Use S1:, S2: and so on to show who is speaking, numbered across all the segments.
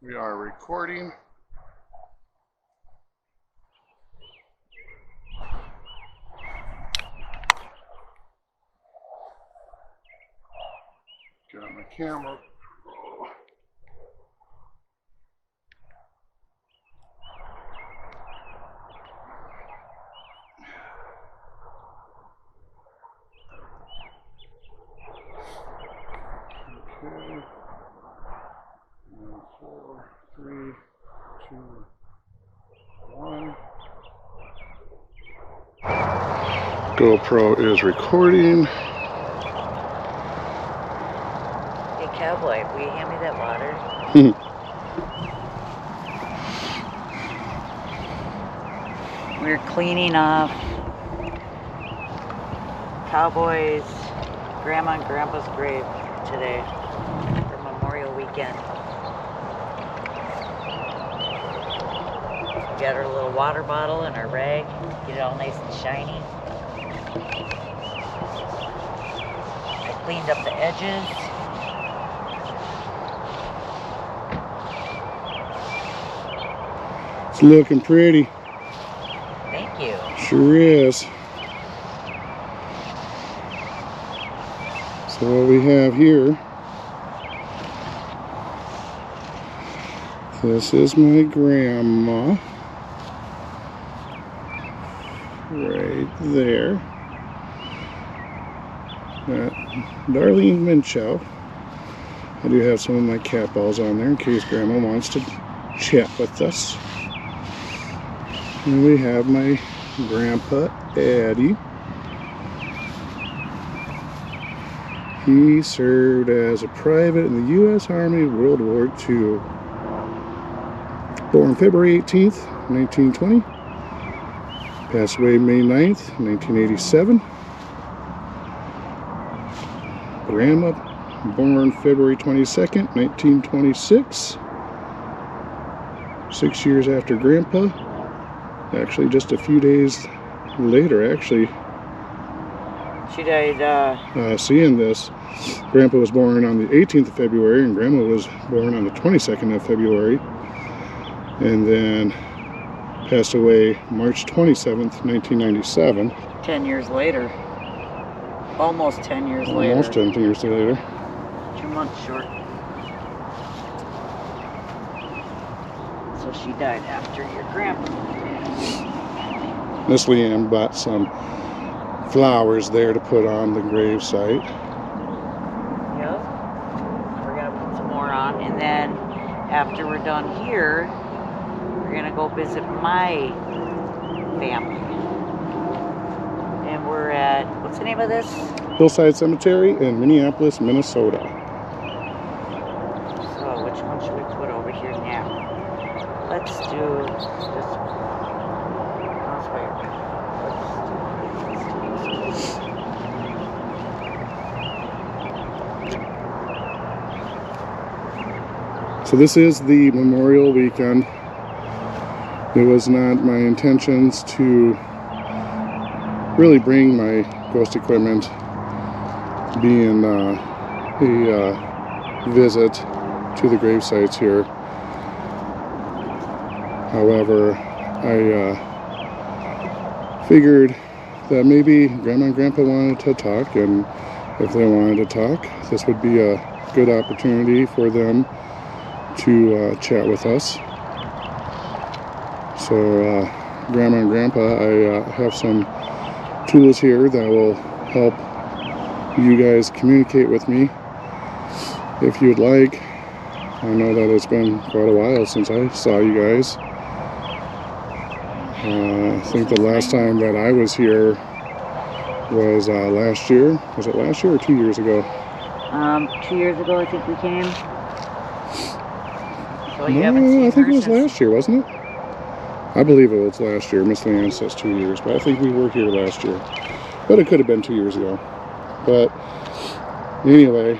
S1: We are recording. Got my camera. Okay. 4, 3, 2, 1. GoPro is recording.
S2: Hey cowboy, will you hand me that water? We're cleaning off Cowboy's grandma and grandpa's grave today for Memorial Weekend. We got our little water bottle and our rag, get it all nice and shiny. I cleaned up the edges.
S1: It's looking pretty.
S2: Thank you.
S1: Sure is. So what we have here, this is my grandma, right there, Darlene Minchow. I do have some of my cat balls on there in case grandma wants to chat with us. And we have my grandpa Eddie. He served as a private in the U.S. Army World War II. Born February 18th, 1920. Passed away May 9th, 1987. Grandma, born February 22nd, 1926. 6 years after Grandpa. Actually, just a few days later, actually.
S2: She died,
S1: Seeing this, Grandpa was born on the 18th of February and Grandma was born on the 22nd of February, and then passed away March 27th, 1997.
S2: 10 years later. Almost 10 years later.
S1: Almost 10 years later.
S2: 2 months short. So she died after your grandpa.
S1: Miss Leanne bought some flowers there to put on the grave site.
S2: Yep. We're gonna put some more on, and then after we're done here, we're gonna go visit my family. And we're at, what's the name of this?
S1: Hillside Cemetery in Minneapolis, Minnesota.
S2: So which one should we put over here now? Let's do this one.
S1: So this is the Memorial Weekend. It was not my intentions to really bring my ghost equipment, being a visit to the grave sites here. However, I figured that maybe Grandma and Grandpa wanted to talk, and if they wanted to talk, this would be a good opportunity for them to chat with us. So Grandma and Grandpa, I have some tools here that will help you guys communicate with me if you'd like. I know that it's been quite a while since I saw you guys. I think the last time that I was here was last year. Was it last year or 2 years ago?
S2: 2 years ago I think we came. So you
S1: No,
S2: haven't seen
S1: I think
S2: her
S1: it was
S2: since-
S1: last year, wasn't it? I believe it was last year. Miss Leanne says 2 years, but I think we were here last year. But it could have been 2 years ago. But anyway,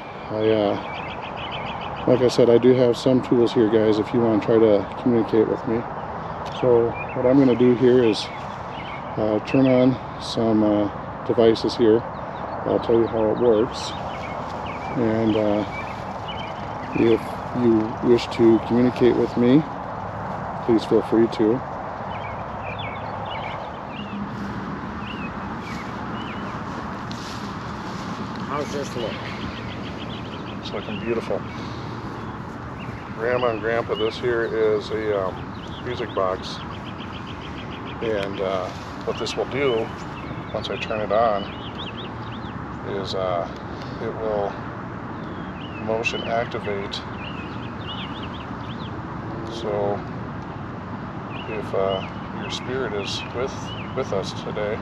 S1: like I said, I do have some tools here, guys, if you want to try to communicate with me. So what I'm going to do here is turn on some devices here. I'll tell you how it works. And if you wish to communicate with me, please feel free to.
S2: How's this look?
S1: It's looking beautiful. Grandma and Grandpa, this here is a music box, and what this will do once I turn it on is it will motion activate. So if your spirit is with us today,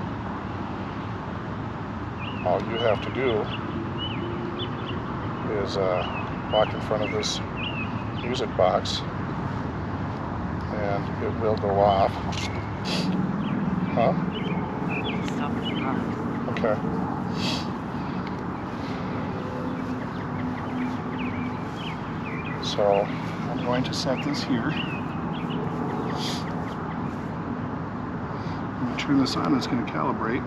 S1: all you have to do is walk in front of this music box and it will go off. Huh?
S2: Stop the car.
S1: Okay. So I'm going to set this here. I'm going to turn this on and it's going to calibrate.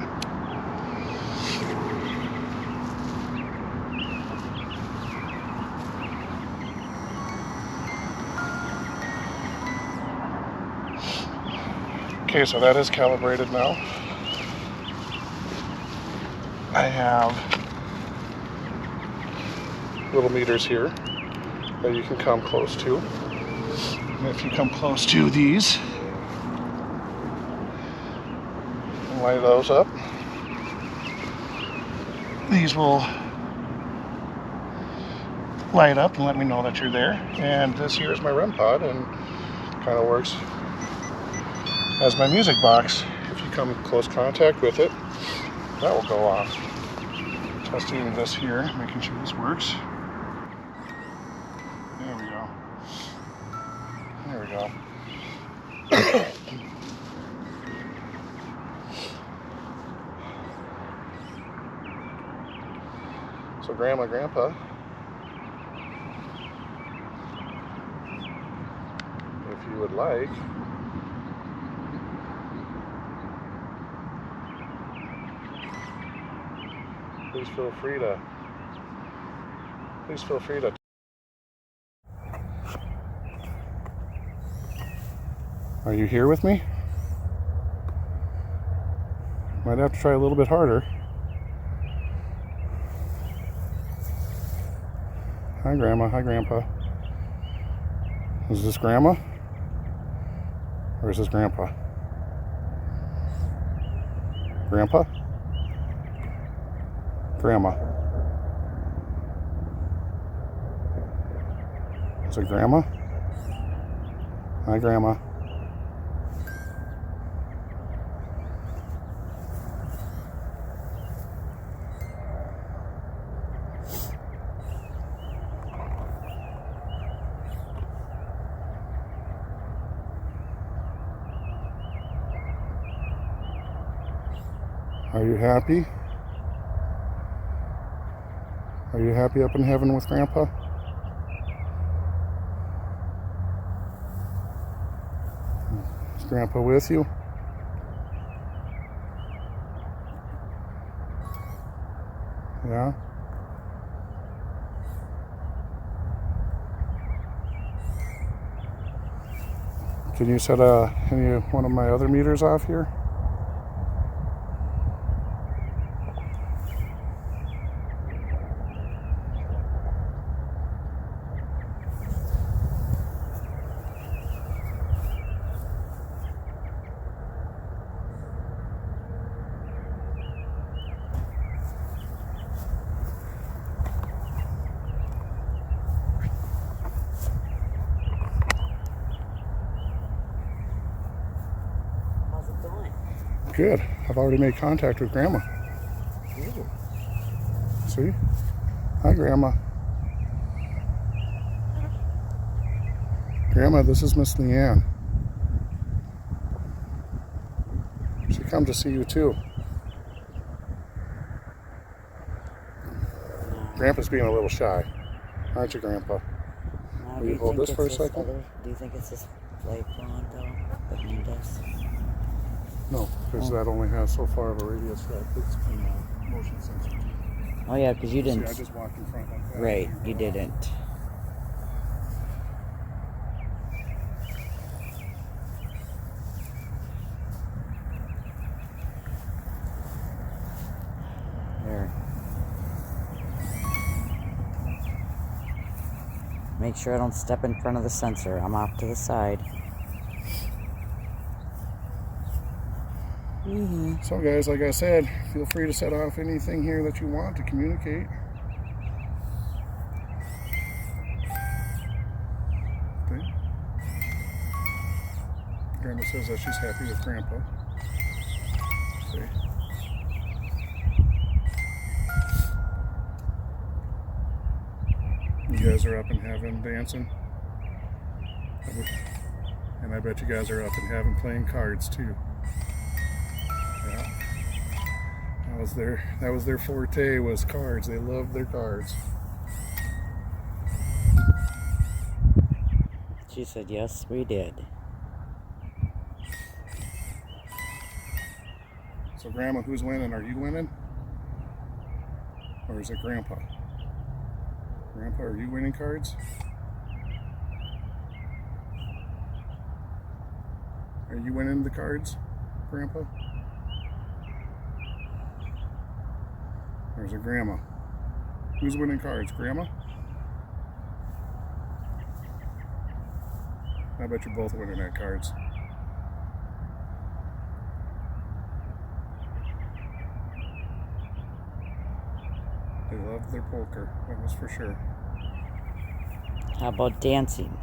S1: Okay, so that is calibrated now. I have little meters here that you can come close to. And if you come close to these and light those up, these will light up and let me know that you're there. And this here is my REM pod and kind of works as my music box. If you come in close contact with it, that will go off. Testing this here, making sure this works. There we go. There we go. So Grandma, Grandpa, if you would like, please feel free to. Are you here with me? Might have to try a little bit harder. Hi, Grandma. Hi, Grandpa. Is this Grandma? Or is this Grandpa? Grandpa? Grandma. Is it Grandma? Hi, Grandma. Are you happy? Are you happy up in heaven with Grandpa? Is Grandpa with you? Yeah? Can you set any one of my other meters off here? Good. I've already made contact with Grandma.
S2: Ooh.
S1: See? Hi, Grandma. Grandma, this is Miss Leanne. She come to see you too. Grandpa's being a little shy. Aren't you, Grandpa?
S2: Now,
S1: Will you hold this for a second?
S2: Do you think it's this light on though behind us?
S1: No, because that only has so far of a radius that it's motion sensor.
S2: Oh yeah, because you didn't.
S1: See, I just walked in front like that.
S2: Right, you didn't. Make sure I don't step in front of the sensor. I'm off to the side.
S1: So guys, like I said, feel free to set off anything here that you want to communicate. Okay. Grandma says that she's happy with Grandpa. Okay. You guys are up in heaven dancing. And I bet you guys are up in heaven playing cards too. Yeah. That was their forte, was cards. They loved their cards.
S2: She said, yes, we did.
S1: So Grandma, who's winning? Are you winning? Or is it Grandpa? Grandpa, are you winning cards? Are you winning the cards, Grandpa? Or is it Grandma? Who's winning cards? Grandma? I bet you're both winning at cards. They love their poker, that was for sure.
S2: How about dancing?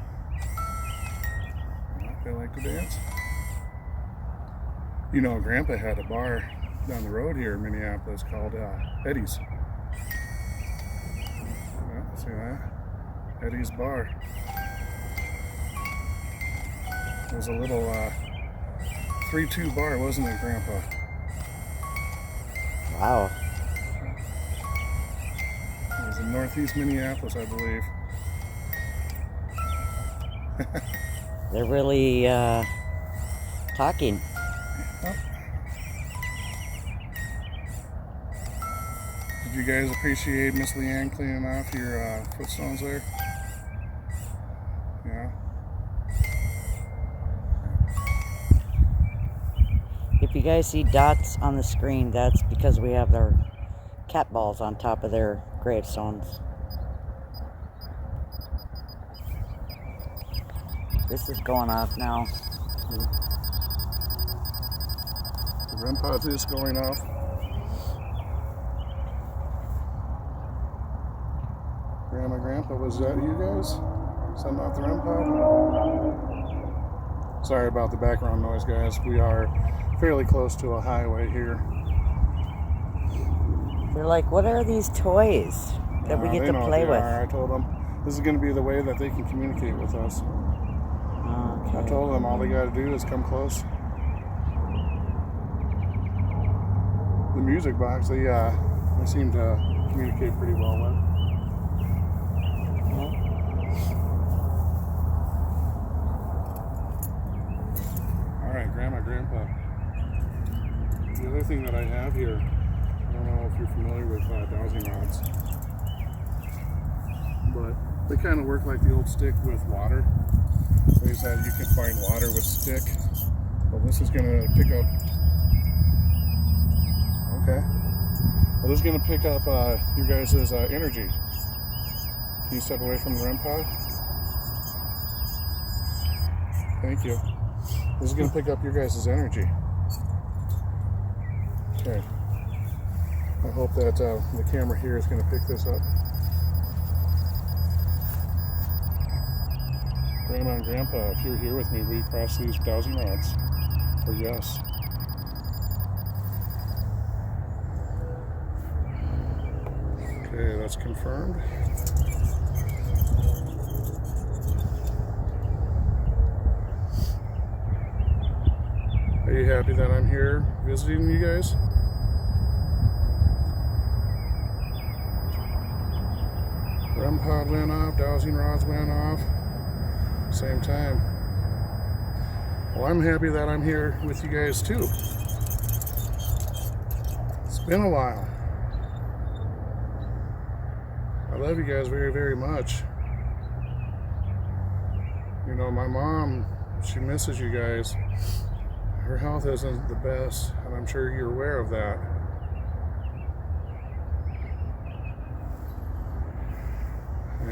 S1: Well, they like to dance. You know, Grandpa had a bar down the road here in Minneapolis called Eddie's. Yeah, see that? Eddie's Bar. It was a little 3-2 bar, wasn't it, Grandpa?
S2: Wow.
S1: It was in northeast Minneapolis, I believe.
S2: They're really talking.
S1: Oh. Did you guys appreciate Miss Leanne cleaning off your footstones there? Yeah.
S2: If you guys see dots on the screen, that's because we have their cat balls on top of their gravestones. This is going off now.
S1: The REM pod is going off. Grandma, Grandpa, was that you guys? Sending off the REM pod? Sorry about the background noise, guys. We are fairly close to a highway here.
S2: They're like, what are these toys that we get to play with?
S1: I told them this is going to be the way that they can communicate with us.
S2: Okay.
S1: I told them all they got to do is come close. The music box, they seem to communicate pretty well with. All right, Grandma, Grandpa. The other thing that I have here, I don't know if you're familiar with dowsing rods, but they kind of work like the old stick with water. They said you can find water with stick. Well, this is going to pick up. Okay. Well, this is going to pick up you guys' energy. Can you step away from the REM pod? Thank you. This is going to pick up your guys' energy. Okay. I hope that the camera here is going to pick this up. Grandma and Grandpa, if you're here with me, will you cross these dowsing rods? Or yes? Okay, that's confirmed. Are you happy that I'm here visiting you guys? REM pod went off, dowsing rods went off. Same time. Well, I'm happy that I'm here with you guys too. It's been a while. I love you guys very, very much. You know, my mom, she misses you guys. Her health isn't the best, and I'm sure you're aware of that.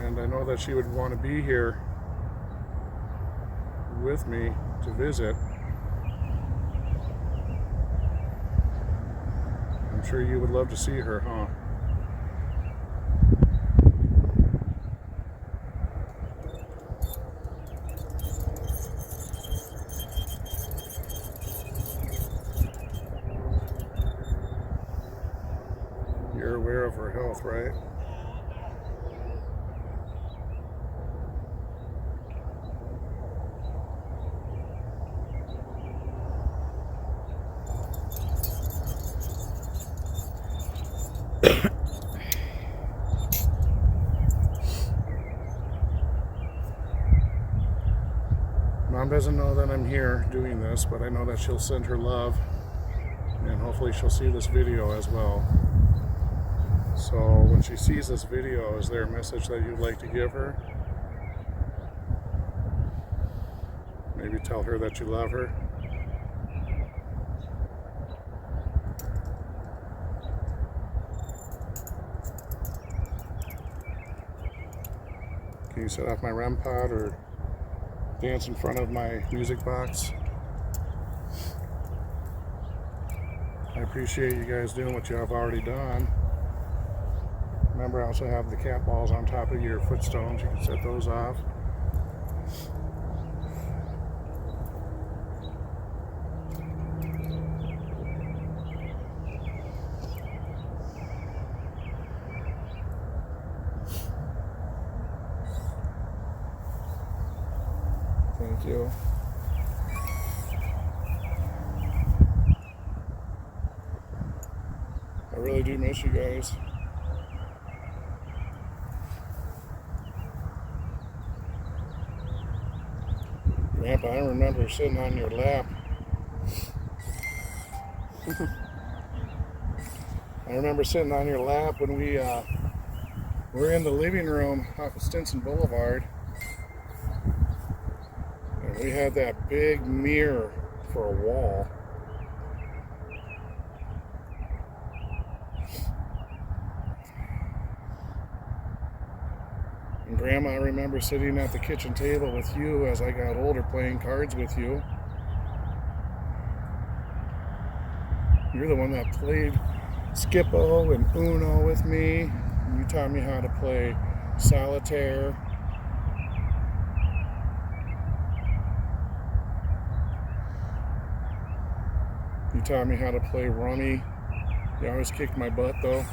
S1: and I know that she would want to be here with me to visit. I'm sure you would love to see her, huh? You're aware of her health, right? Mom doesn't know that I'm here doing this, but I know that she'll send her love, and hopefully she'll see this video as well. So when she sees this video, is there a message that you'd like to give her? Maybe tell her that you love her. Can you set off my REM pod or dance in front of my music box? I appreciate you guys doing what you have already done. Remember, I also have the cat balls on top of your footstones. You can set those off. Thank you. I really do miss you guys. Grandpa, I remember sitting on your lap. I remember sitting on your lap when we were in the living room off of Stinson Boulevard. And we had that big mirror for a wall. And Grandma, I remember sitting at the kitchen table with you as I got older playing cards with you. You're the one that played Skippo and Uno with me. You taught me how to play solitaire. You taught me how to play rummy. You always kicked my butt though.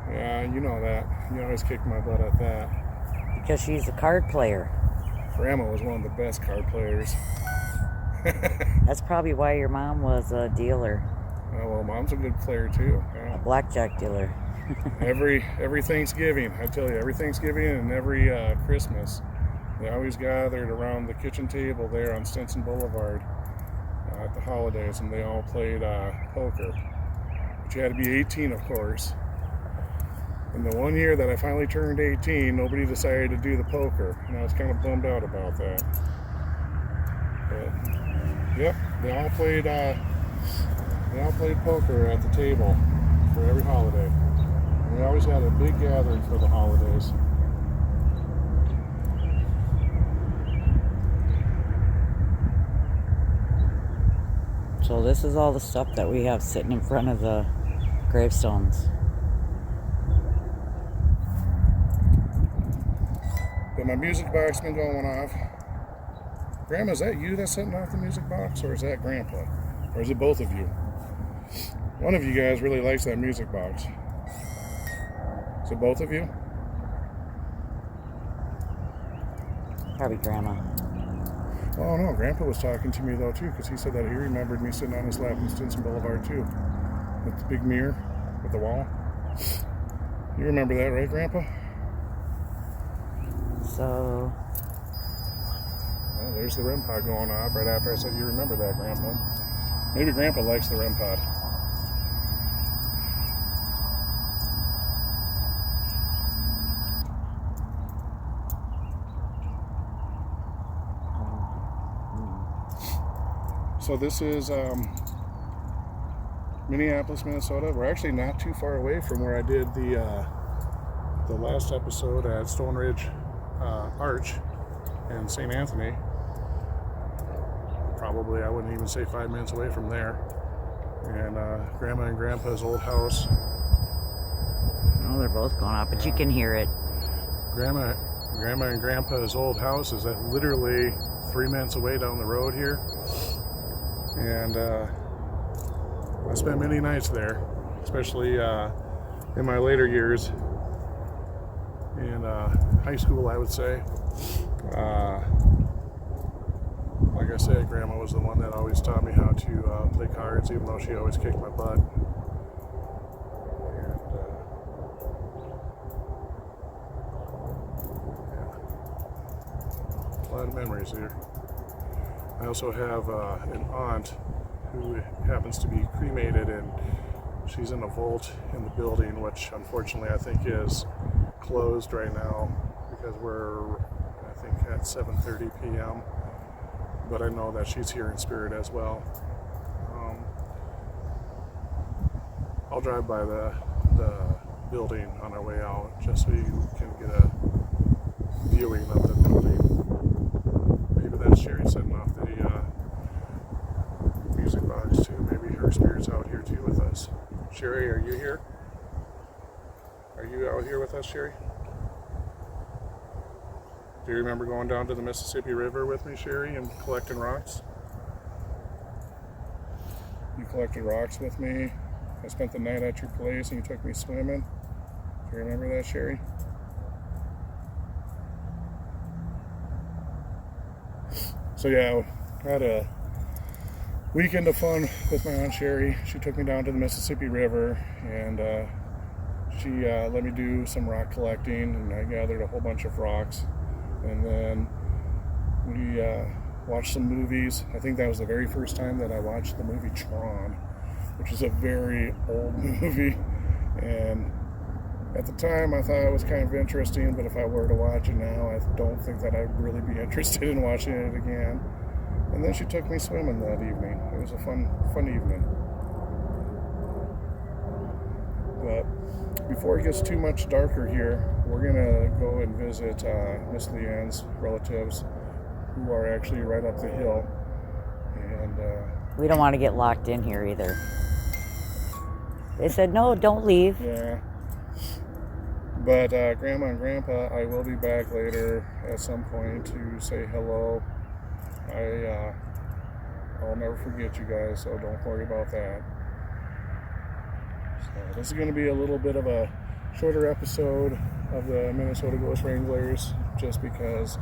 S1: Yeah, you know that. You always kicked my butt at that.
S2: Because she's a card player.
S1: Grandma was one of the best card players.
S2: That's probably why your mom was a dealer.
S1: Oh, well, Mom's a good player too. Yeah.
S2: A blackjack dealer.
S1: every Thanksgiving, I tell you, every Thanksgiving and every Christmas, they always gathered around the kitchen table there on Stinson Boulevard at the holidays, and they all played poker. But you had to be 18, of course. And the one year that I finally turned 18, nobody decided to do the poker, and I was kind of bummed out about that. But yep, they all played poker at the table for every holiday. And we always had a big gathering for the holidays.
S2: So this is all the stuff that we have sitting in front of the gravestones.
S1: But my music box been going off. Grandma, is that you that's setting off the music box, or is that Grandpa? Or is it both of you? One of you guys really likes that music box. Is it both of you?
S2: Probably Grandma.
S1: Oh no, Grandpa was talking to me though too, because he said that he remembered me sitting on his lap in Stinson Boulevard too. With the big mirror, with the wall. You remember that, right, Grandpa?
S2: So...
S1: Well, there's the REM pod going off right after I said you remember that, Grandpa. Maybe Grandpa likes the REM pod. So this is Minneapolis, Minnesota. We're actually not too far away from where I did the the last episode at Stone Ridge Arch in St. Anthony. Probably, I wouldn't even say 5 minutes away from there. And Grandma and Grandpa's old house.
S2: Oh, they're both going up, but you can hear it.
S1: Grandma and Grandpa's old house is literally 3 minutes away down the road here. And I spent many nights there, especially in my later years in high school, I would say. Like I said, Grandma was the one that always taught me how to play cards, even though she always kicked my butt. And yeah, a lot of memories here. I also have an aunt who happens to be cremated, and she's in a vault in the building, which unfortunately I think is closed right now because we're, I think, at 7:30 p.m. But I know that she's here in spirit as well. I'll drive by the building on our way out just so you can get a viewing of the building. Maybe that's Sherry setting off the music box too. Maybe her spirit's out here too with us. Sherry, are you here? Are you out here with us, Sherry? Do you remember going down to the Mississippi River with me, Sherry, and collecting rocks? You collected rocks with me. I spent the night at your place and you took me swimming. Do you remember that, Sherry? So yeah, I had a weekend of fun with my Aunt Sherry. She took me down to the Mississippi River and she let me do some rock collecting, and I gathered a whole bunch of rocks. And then we watched some movies. I think that was the very first time that I watched the movie Tron, which is a very old movie. And at the time, I thought it was kind of interesting, but if I were to watch it now, I don't think that I'd really be interested in watching it again. And then she took me swimming that evening. It was a fun evening. But before it gets too much darker here, we're gonna go and visit Miss Leanne's relatives, who are actually right up the hill. And
S2: We don't want to get locked in here either. They said, no, don't leave.
S1: yeah. But Grandma and Grandpa, I will be back later at some point to say hello. I'll never forget you guys, so don't worry about that. So this is going to be a little bit of a shorter episode of the Minnesota Ghost Wranglers, just because,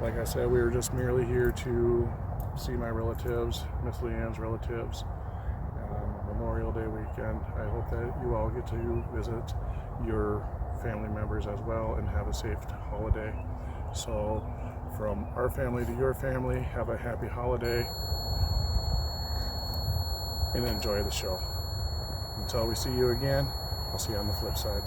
S1: like I said, we were just merely here to see my relatives, Miss Leanne's relatives, Memorial Day weekend. I hope that you all get to visit your family members as well and have a safe holiday. So from our family to your family, have a happy holiday and enjoy the show. Until we see you again, I'll see you on the flip side.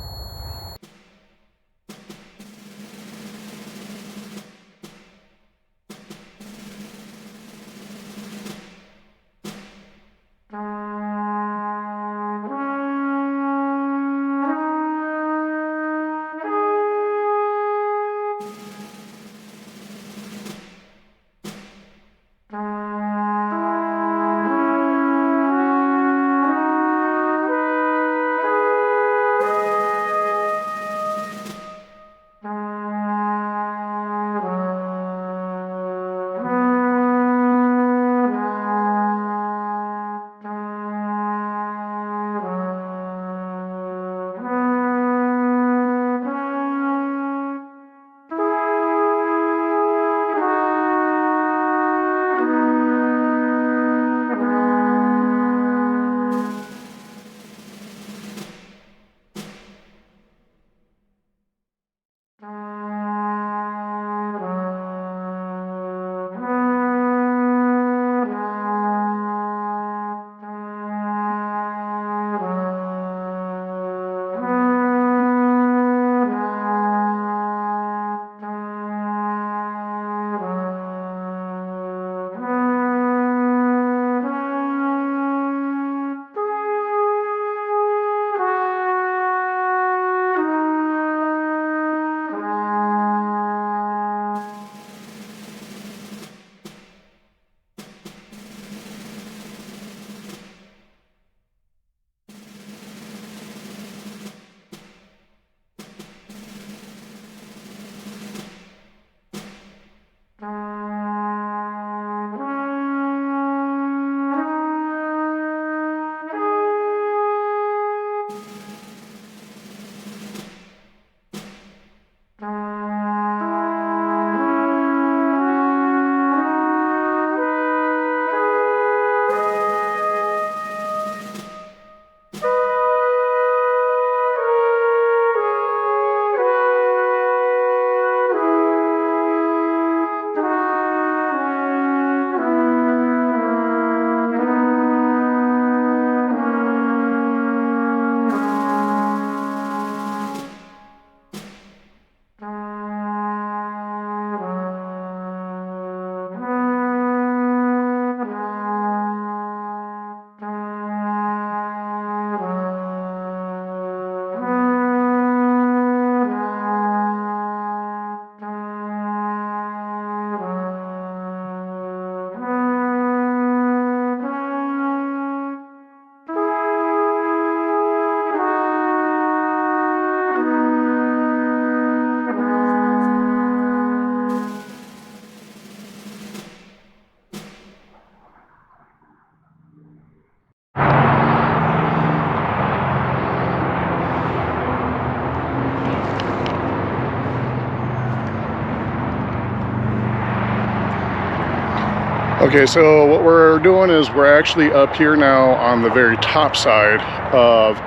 S1: Okay, so what we're doing is we're actually up here now on the very top side of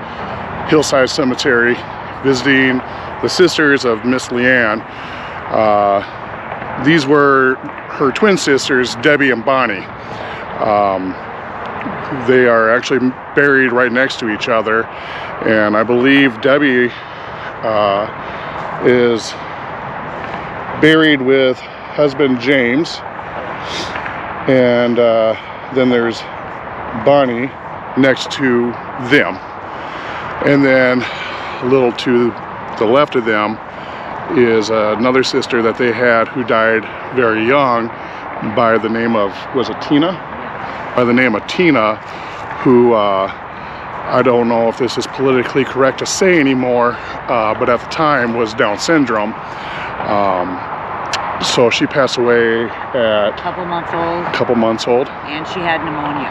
S1: Hillside Cemetery, visiting the sisters of Miss Leanne. These were her twin sisters, Debbie and Bonnie. They are actually buried right next to each other, and I believe Debbie is buried with husband James, and then there's Bonnie next to them, and then a little to the left of them is another sister that they had who died very young by the name of, was it Tina? By the name of Tina, who I don't know if this is politically correct to say anymore, but at the time was Down syndrome. So she passed away at
S2: A couple months old,
S1: a couple months old.
S2: and she had pneumonia.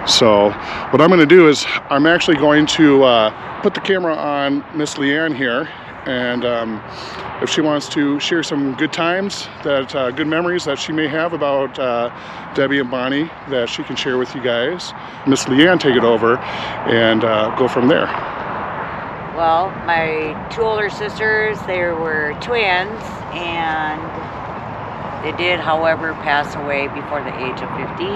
S1: So what I'm going to do is I'm actually going to put the camera on Miss Leanne here, and if she wants to share some good times, that good memories that she may have about Debbie and Bonnie that she can share with you guys, Miss Leanne, take it over and go from there.
S2: Well, my two older sisters, they were twins, and they did, however, pass away before the age of 50.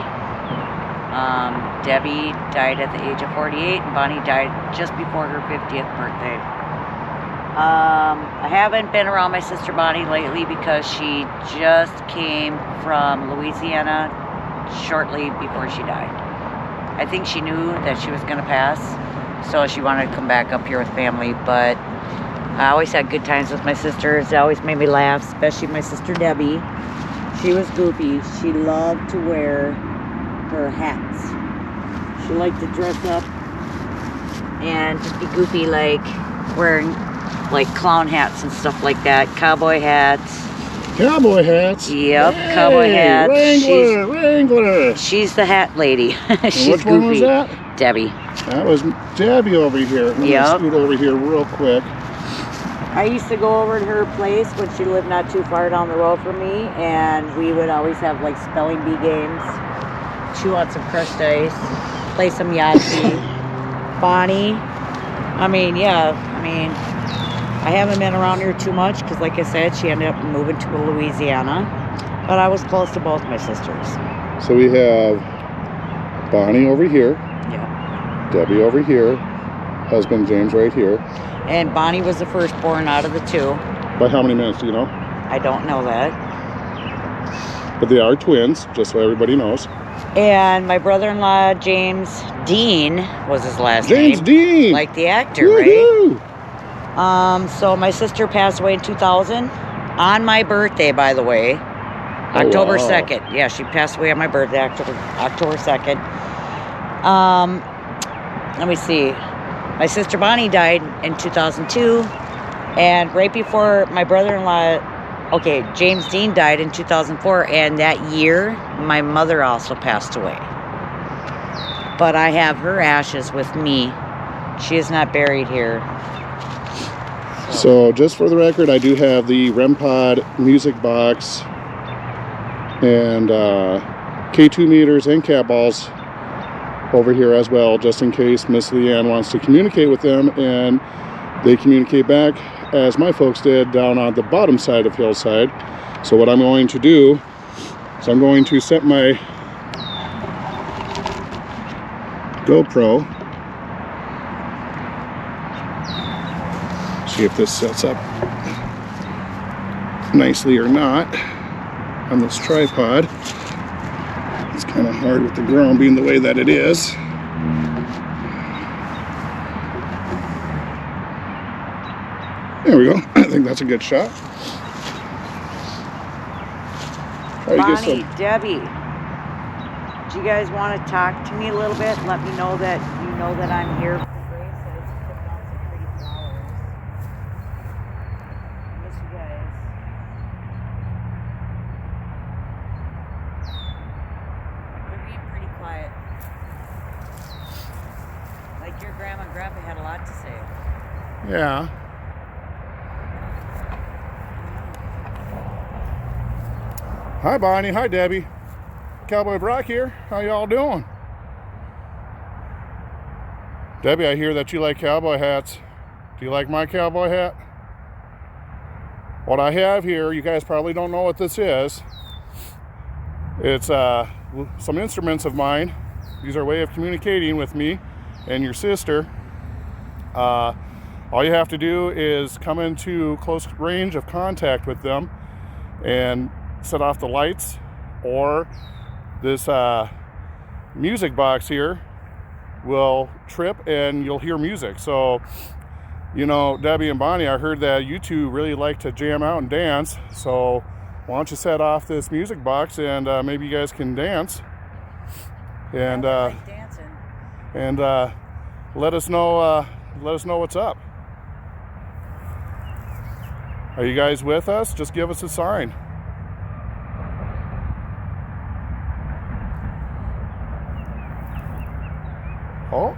S2: Debbie died at the age of 48, and Bonnie died just before her 50th birthday. I haven't been around my sister Bonnie lately because she just came from Louisiana shortly before she died. I think she knew that she was going to pass, so she wanted to come back up here with family, but I always had good times with my sisters. They always made me laugh, especially my sister Debbie. She was goofy. She loved to wear her hats. She liked to dress up and just be goofy, like wearing like clown hats and stuff like that, cowboy hats.
S1: Cowboy hats?
S2: Yep,
S1: hey,
S2: cowboy hats.
S1: Wrangler.
S2: She's the hat lady. She's
S1: which
S2: goofy.
S1: one was that?
S2: Debbie.
S1: That was Debbie over here. Let me
S2: Yep.
S1: scoot over here real quick.
S2: I used to go over to her place when she lived not too far down the road from me, and we would always have like spelling bee games, chew on some crushed ice, play some Yahtzee. Bonnie, I haven't been around here too much because, like I said, she ended up moving to Louisiana, but I was close to both my sisters.
S1: So we have Bonnie over here,
S2: Yeah.
S1: Debbie over here, husband James right here.
S2: And Bonnie was the firstborn out of the two.
S1: By how many minutes do you know?
S2: I don't know that.
S1: But they are twins, just so everybody knows.
S2: And my brother-in-law, James Dean, was his last
S1: James
S2: name.
S1: Dean!
S2: Like the actor, right?
S1: Woohoo!
S2: So my sister passed away in 2000 on my birthday, by the way. October
S1: wow.
S2: 2nd. Yeah, she passed away on my birthday, October 2nd. Let me see. My sister Bonnie died in 2002, and right before my brother-in-law, James Dean died in 2004, and that year, my mother also passed away. But I have her ashes with me. She is not buried here.
S1: So just for the record, I do have the REMPOD music box and K2 meters and cat balls over here as well, just in case Miss Leanne wants to communicate with them and they communicate back as my folks did down on the bottom side of Hillside. So what I'm going to do is I'm going to set my GoPro, see if this sets up nicely or not on this tripod. It's kind of hard with the ground being the way that it is. There we go. I think that's a good shot. Try to get
S2: Bonnie,
S1: some.
S2: Debbie, do you guys want to talk to me a little bit? Let me know that you know that I'm here. Grace has put down some pretty flowers. I miss you guys. They're being pretty quiet. Like your grandma and grandpa had a lot to say.
S1: Yeah. Hi, Bonnie. Hi, Debbie. Cowboy Brock here. How y'all doing? Debbie, I hear that you like cowboy hats. Do you like my cowboy hat? What I have here, you guys probably don't know what this is. It's some instruments of mine. These are a way of communicating with me and your sister. All you have to do is come into close range of contact with them and set off the lights, or this music box here will trip and you'll hear music. So, you know, Debbie and Bonnie, I heard that you two really like to jam out and dance. So why don't you set off this music box and maybe you guys can dance and
S2: like dancing.
S1: and let us know what's up. Are you guys with us? Just give us a sign. Oh,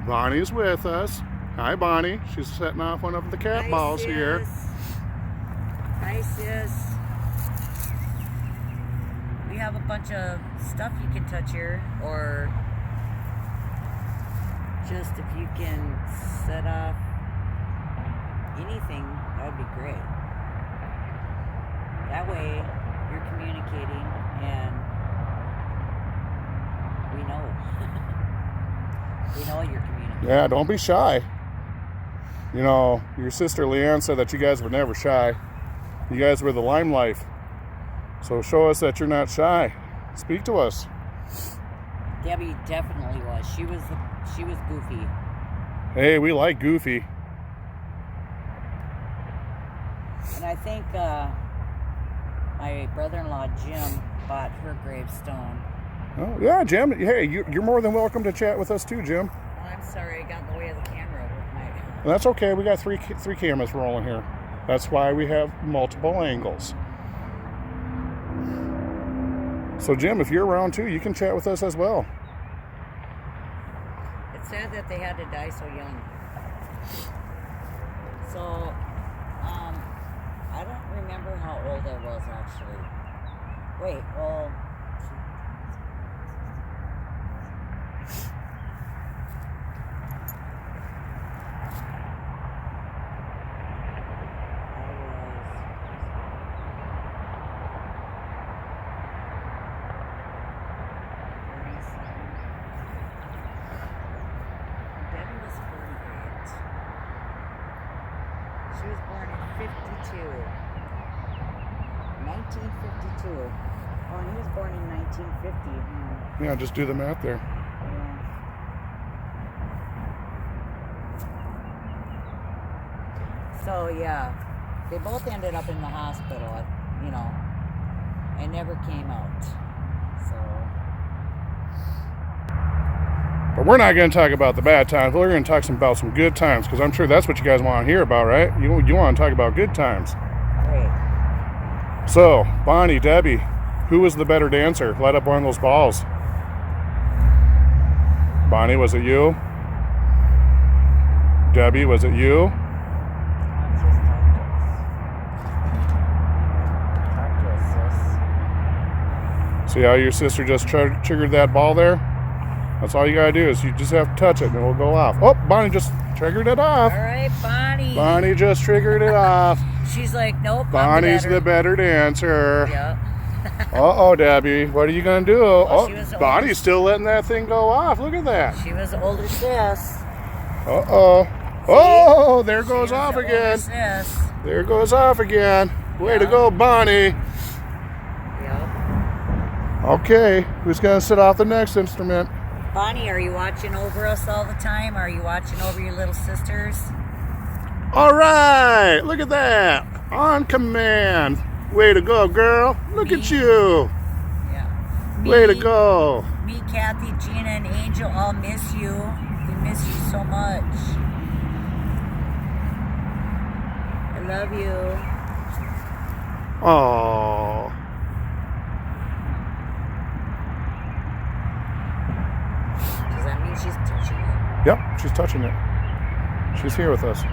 S1: Bonnie's with us. Hi, Bonnie. She's setting off one of the cat balls here.
S2: Hi, sis. We have a bunch of stuff you can touch here, or just if you can set off anything, that would be great. That way you're communicating and we know. We know you're communicating.
S1: Yeah, don't be shy. You know, your sister Leanne said that you guys were never shy. You guys were the limelight. So show us that you're not shy. Speak to us.
S2: Debbie definitely was. She was goofy.
S1: Hey, we like goofy.
S2: And I think my brother-in-law Jim bought her gravestone.
S1: Oh yeah, Jim. Hey, you're more than welcome to chat with us too, Jim.
S2: Oh, I'm sorry, I got in the way of the camera with my...
S1: That's okay. We got three cameras rolling here. That's why we have multiple angles. So Jim, if you're around too, you can chat with us as well.
S2: It's sad that they had to die so young. So, I don't remember how old I was actually. Wait, well... She was born in 52. 1952. Oh, and he was born in 1950.
S1: Yeah, just do the math there.
S2: Yeah. So, yeah, they both ended up in the hospital, you know, and never came out. So.
S1: But we're not going to talk about the bad times. We're going to talk about some good times, because I'm sure that's what you guys want to hear about, right? You want to talk about good times.
S2: Great.
S1: So, Bonnie, Debbie, who was the better dancer? Light up one of those balls. Bonnie, was it you? Debbie, was it you? See how your sister just triggered that ball there? That's all you gotta do, is you just have to touch it and it will go off. Oh, Bonnie just triggered it off.
S2: All right, Bonnie.
S1: Bonnie just triggered it off.
S2: She's like, nope.
S1: Bonnie's the better dancer.
S2: Yep.
S1: Uh-oh, Debbie. What are you going to do?
S2: Well,
S1: Bonnie's still letting that thing go off. Look at that.
S2: She was the older sis.
S1: Uh-oh. Oh, there goes off again.
S2: Sis.
S1: There goes off again. Way to go, Bonnie.
S2: Yep.
S1: Okay, who's going to set off the next instrument?
S2: Bonnie, are you watching over us all the time? Are you watching over your little sisters?
S1: All right, look at that. On command. Way to go, girl. Look at you.
S2: Yeah.
S1: Way to go.
S2: Me, Kathy, Gina, and Angel all miss you. We miss you so much. I love you.
S1: Oh.
S2: Does that mean she's touching it?
S1: Yep, she's touching it. She's here with us.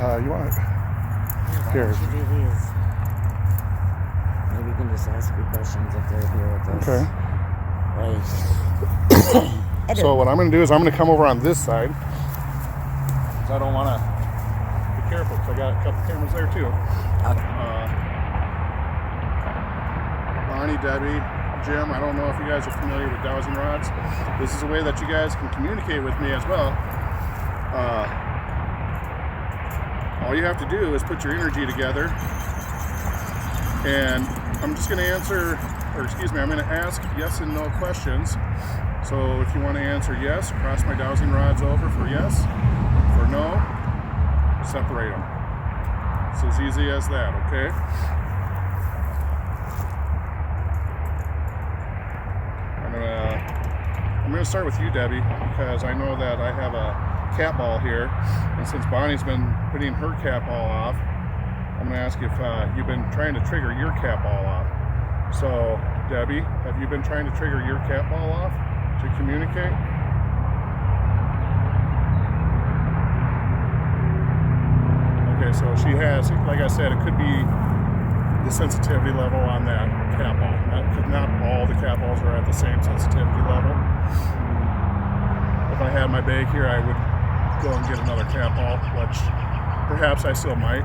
S1: You want it?
S2: Why
S1: Here.
S2: don't you do these? Maybe you can just ask your questions if they're here with us.
S1: Okay.
S2: Right.
S1: So what I'm going to do is I'm going to come over on this side. Because I don't want to be careful because I got a couple cameras there too. Bonnie, Debbie, Jim, I don't know if you guys are familiar with dowsing rods. This is a way that you guys can communicate with me as well. All you have to do is put your energy together, and I'm just going to answer, or excuse me, I'm going to ask yes and no questions. So if you want to answer yes, cross my dowsing rods over for yes. For no, separate them. It's as easy as that, okay? I'm gonna start with you, Debbie, because I know that I have a cat ball here, and since Bonnie's been putting her cat ball off, I'm gonna ask if you've been trying to trigger your cat ball off. So, Debbie, have you been trying to trigger your cat ball off to communicate? Okay, so she has, like I said, it could be the sensitivity level on that cat ball. Not all the cat balls are at the same sensitivity level. If I had my bag here, I would go and get another cat ball, which perhaps I still might.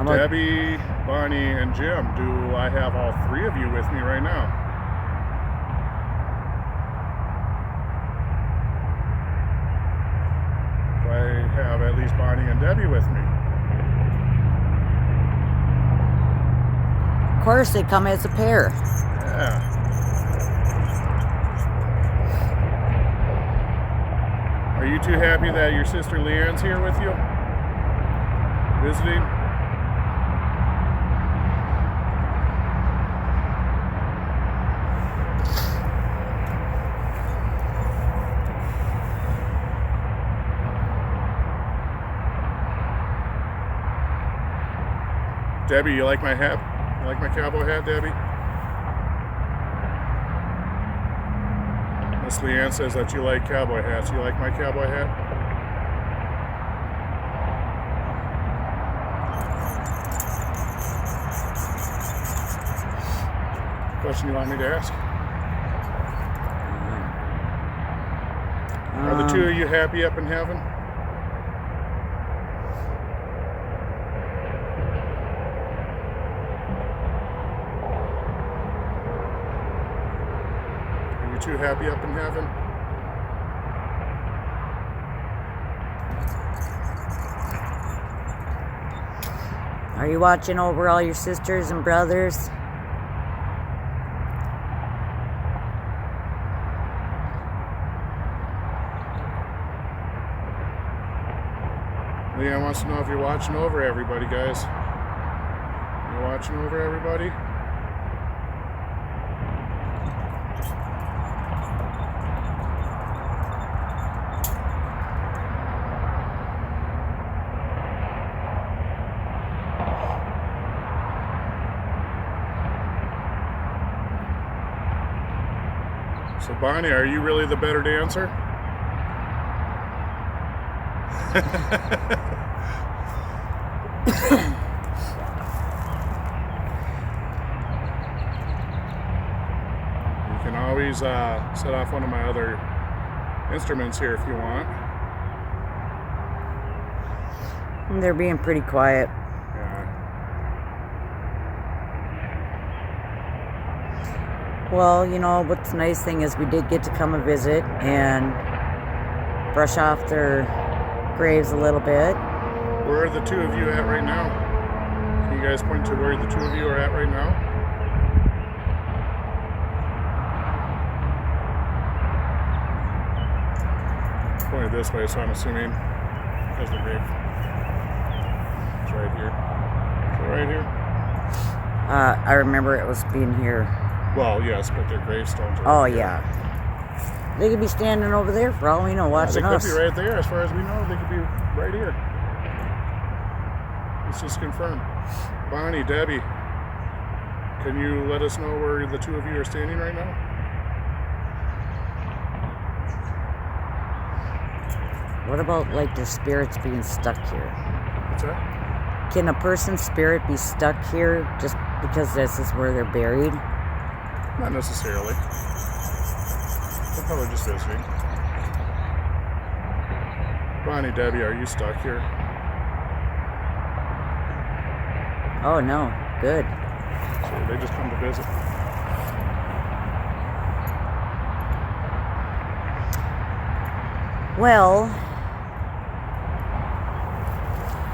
S1: Debbie, Bonnie, and Jim, do I have all three of you with me right now? Do I have at least Bonnie and Debbie with me?
S2: Of course, they come as a pair.
S1: Yeah. Are you too happy that your sister Leanne's here with you? Visiting? Debbie, you like my hat? You like my cowboy hat, Debbie? Miss Leanne says that you like cowboy hats. You like my cowboy hat? Question you want me to ask? Are the two of you happy up in heaven? Too happy up in heaven?
S2: Are you watching over all your sisters and brothers?
S1: Leanne wants to know if you're watching over everybody, guys. You're watching over everybody? So Bonnie, are you really the better dancer? You can always set off one of my other instruments here if you want.
S2: They're being pretty quiet. Well, you know, what's the nice thing is we did get to come and visit and brush off their graves a little bit.
S1: Where are the two of you at right now? Can you guys point to where the two of you are at right now? Pointed this way, so I'm assuming because the grave is right here. Is it right here?
S2: I remember it was being here.
S1: Well, yes, but their gravestones are
S2: Oh, yeah. They could be standing over there for all we know, watching us.
S1: They could be right there. As far as we know, they could be right here. Let's just confirm. Bonnie, Debbie, Can you let us know where the two of you are standing right now?
S2: What about like their spirits being stuck here?
S1: What's that?
S2: Can a person's spirit be stuck here just because this is where they're buried?
S1: Not necessarily. They're probably just visiting. Bonnie, Debbie, are you stuck here?
S2: Oh no, good.
S1: So they just come to visit.
S2: Well,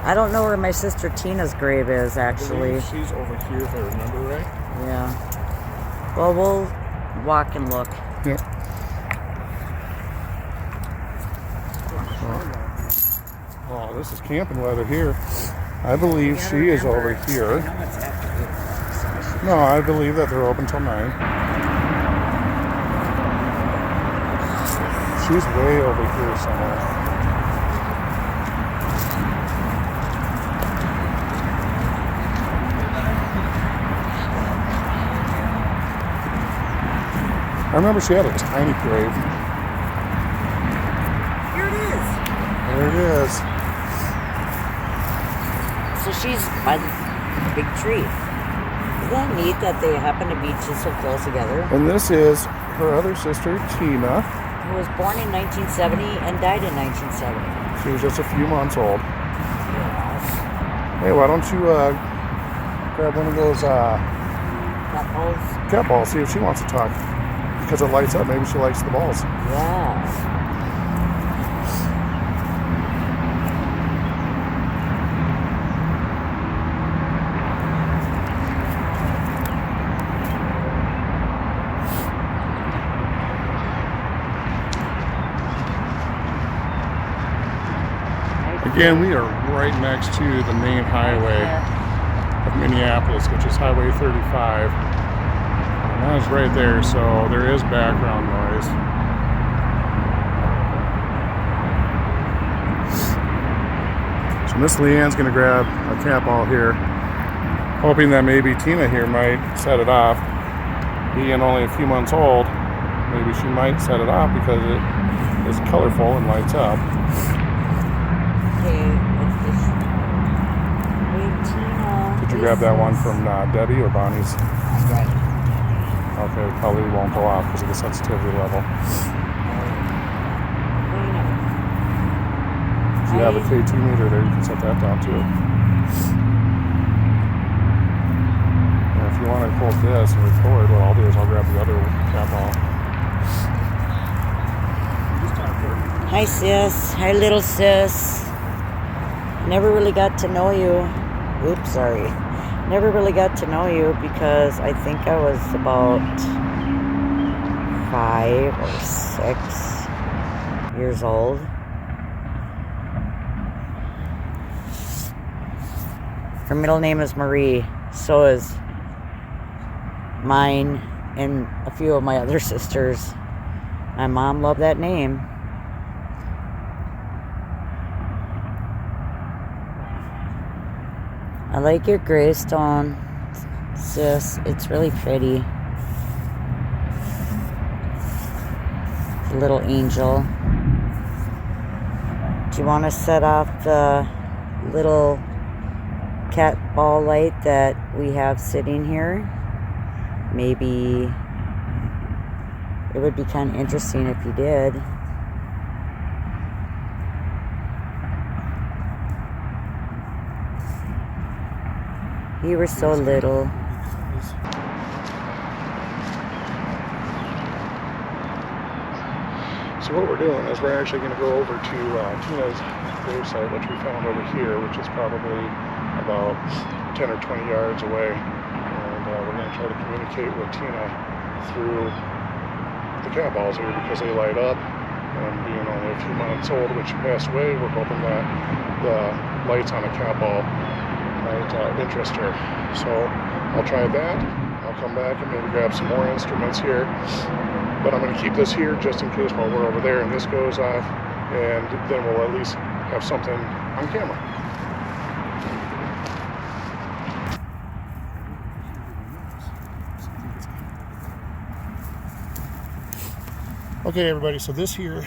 S2: I don't know where my sister Tina's grave is actually.
S1: She's over here, if I remember right.
S2: Yeah. Well, we'll walk and look.
S1: Yep. Oh, this is camping weather here. I believe she is over here. No, I believe that they're open till 9. She's way over here somewhere. I remember she had a tiny grave.
S2: Here it is.
S1: There it is.
S2: So she's by the big tree. Isn't that neat that they happen to be just so close together?
S1: And this is her other sister, Tina.
S2: Who was born in 1970 and died in 1970.
S1: She was just a few months old.
S2: Yes.
S1: Hey, why don't you grab one of those cat balls, see if she wants to talk. Because it lights up, maybe she likes the balls.
S2: Yeah.
S1: Again, we are right next to the main highway of Minneapolis, which is Highway 35. And that is right there, so there is background noise. So Miss Leanne's going to grab a cat ball here, hoping that maybe Tina here might set it off. Being only a few months old, maybe she might set it off because it is colorful and lights up.
S2: Okay, what's this? Hey, Tina.
S1: Did you grab that one from Debbie or Bonnie's?
S2: Right.
S1: Okay, probably won't go off because of the sensitivity level. If you have a K2 meter there, you can set that down too. And if you want to hold this and record, what I'll do is I'll grab the other cat ball.
S2: Hi, sis. Hi, little sis. Never really got to know you. Oops, sorry. Never really got to know you because I think I was about 5 or 6 years old. Her middle name is Marie. So is mine and a few of my other sisters. My mom loved that name. I like your gravestone, sis. It's really pretty. The little angel. Do you want to set off the little cat ball light that we have sitting here? Maybe it would be kind of interesting if you did. You were so little.
S1: So what we're doing is we're actually going to go over to Tina's gravesite, which we found over here, which is probably about 10 or 20 yards away. And we're going to try to communicate with Tina through the cat balls here because they light up. And being only a few months old when she passed away, we're hoping that the lights on a cat ball might interest her. So I'll try that. I'll come back and maybe grab some more instruments here. But I'm going to keep this here just in case while we're over there and this goes off. And then we'll at least have something on camera. Okay, everybody, so this here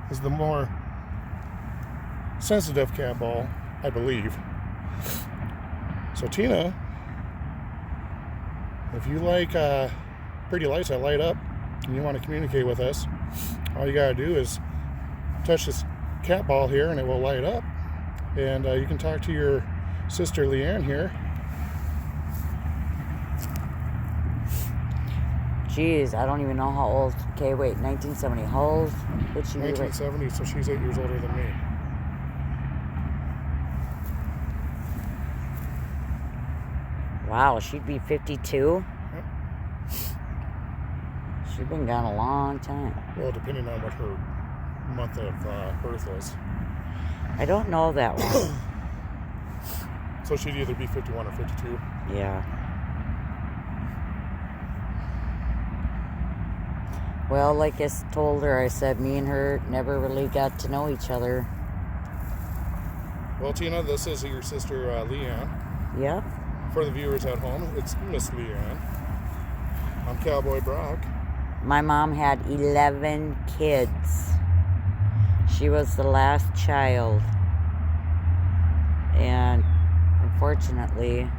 S1: is the more sensitive cat ball, I believe. So Tina, if you like pretty lights that light up and you want to communicate with us, all you gotta do is touch this cat ball here and it will light up, and you can talk to your sister Leanne here.
S2: Jeez, I don't even know how old. Okay, wait, 1970. How old would she be?
S1: 1970, so she's 8 years older than me.
S2: Wow, she'd be 52.
S1: Yep.
S2: She's been gone a long time.
S1: Well, depending on what her month of birth is.
S2: I don't know that one.
S1: So she'd either be 51 or 52.
S2: Yeah. Well, like I told her, I said me and her never really got to know each other.
S1: Well, Tina, this is your sister Leanne.
S2: Yep.
S1: For the viewers at home, it's Miss Leanne. I'm Cowboy Brock.
S2: My mom had 11 kids. She was the last child. And unfortunately,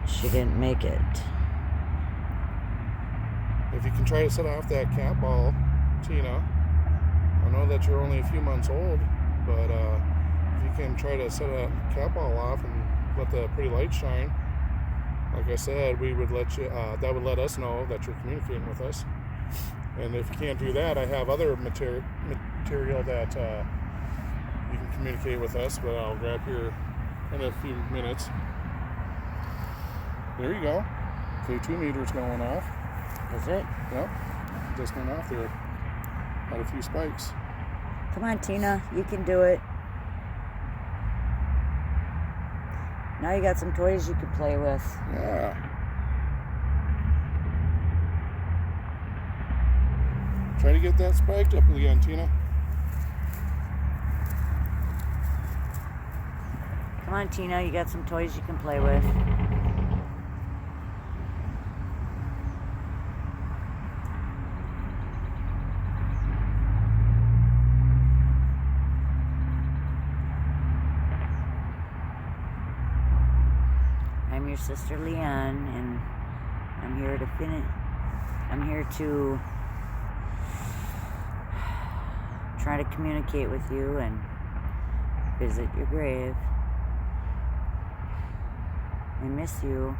S2: she didn't make it.
S1: If you can try to set off that cat ball, Tina, I know that you're only a few months old, but if you can try to set a cat ball off and let the pretty light shine, like I said, we would let you. That would let us know that you're communicating with us. And if you can't do that, I have other material that you can communicate with us, but I'll grab here in a few minutes. There you go. K2 meter's going off.
S2: Is it?
S1: Yep, just went off there. Had a few spikes.
S2: Come on, Tina. You can do it. Now you got some toys you can play with.
S1: Yeah. Try to get that spiked up again, Tina.
S2: Come on, Tina. You got some toys you can play with. I'm your sister Leanne, and I'm here to try to communicate with you and visit your grave. I miss you.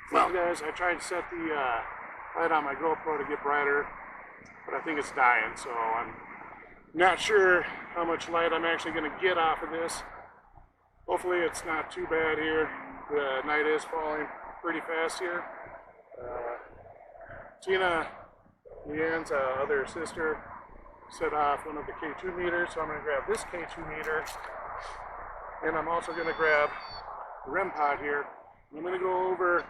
S1: Well, guys, I tried to set the light on my GoPro to get brighter, but I think it's dying, so I'm not sure how much light I'm actually going to get off of this. Hopefully it's not too bad here. The night is falling pretty fast here. Tina, Leanne's other sister, set off one of the K2 meters, so I'm going to grab this K2 meter, and I'm also going to grab the REM pod here. I'm going to go over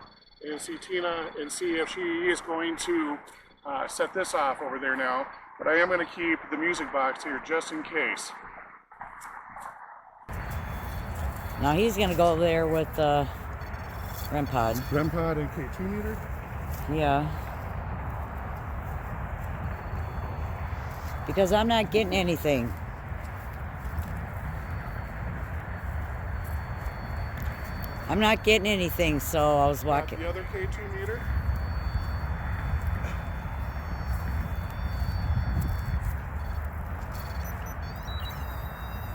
S1: and see Tina and see if she is going to set this off over there now, but I am going to keep the music box here just in case.
S2: Now he's going to go over there with the REM pod.
S1: REM pod and K2 meter?
S2: Yeah. Because I'm not getting anything. I'm not getting anything, so I was walking.
S1: The other K2 meter?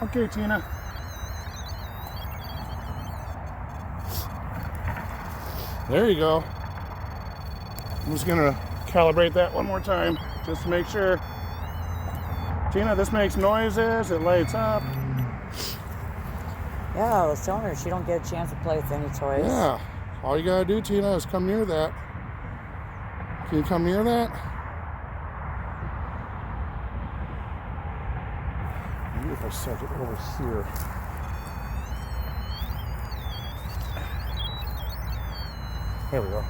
S1: Okay, Tina. There you go. I'm just gonna calibrate that one more time just to make sure. Tina, this makes noises, it lights up.
S2: Yeah, I was telling her she don't get a chance to play with any toys.
S1: Yeah, all you gotta do, Tina, is come near that. Can you come near that? Maybe if I set it over here. There we go.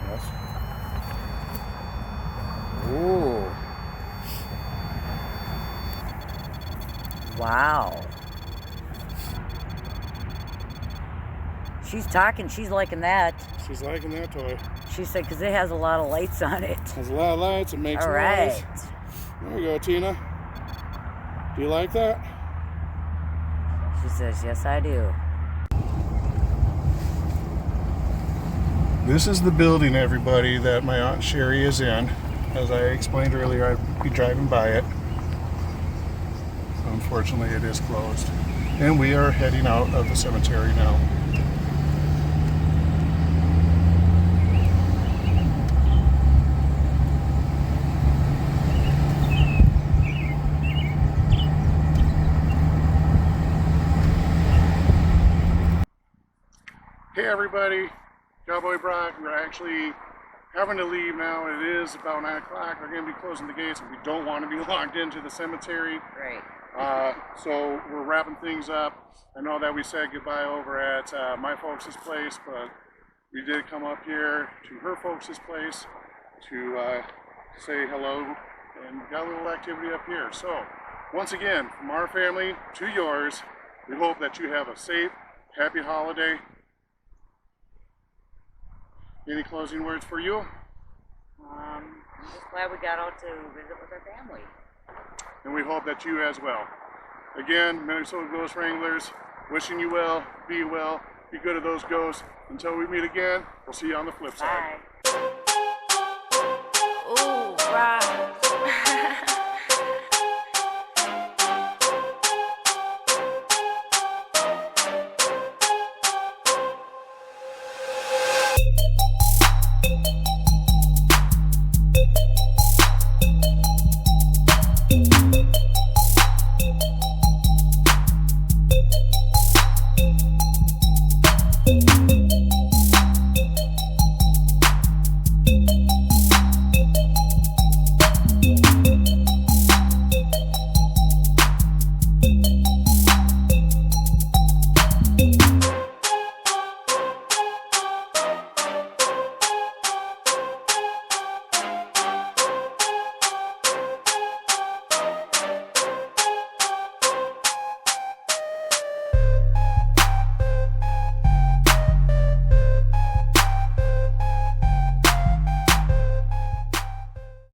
S1: Yes. Ooh.
S2: Wow. She's talking. She's liking that.
S1: She's liking that toy.
S2: She said because it has a lot of lights on it.
S1: Has a lot of lights. It makes
S2: All
S1: noise.
S2: right.
S1: There you go, Tina. Do you like that?
S2: She says, yes, I do.
S1: This is the building, everybody, that my Aunt Sherry is in. As I explained earlier, I'd be driving by it. Unfortunately, it is closed. And we are heading out of the cemetery now. Hey everybody, Cowboy Brock. We're actually having to leave now. It is about 9 o'clock. We're going to be closing the gates and we don't want to be locked into the cemetery.
S2: Right.
S1: So we're wrapping things up. I know that we said goodbye over at my folks' place, but we did come up here to her folks' place to say hello and got a little activity up here. So once again, from our family to yours, we hope that you have a safe, happy holiday. Any closing words for you?
S2: I'm just glad we got out to visit with our family.
S1: And we hope that you as well. Again, Minnesota Ghost Wranglers, wishing you well, be good to those ghosts. Until we meet again, we'll see you on the flip side.
S2: Bye.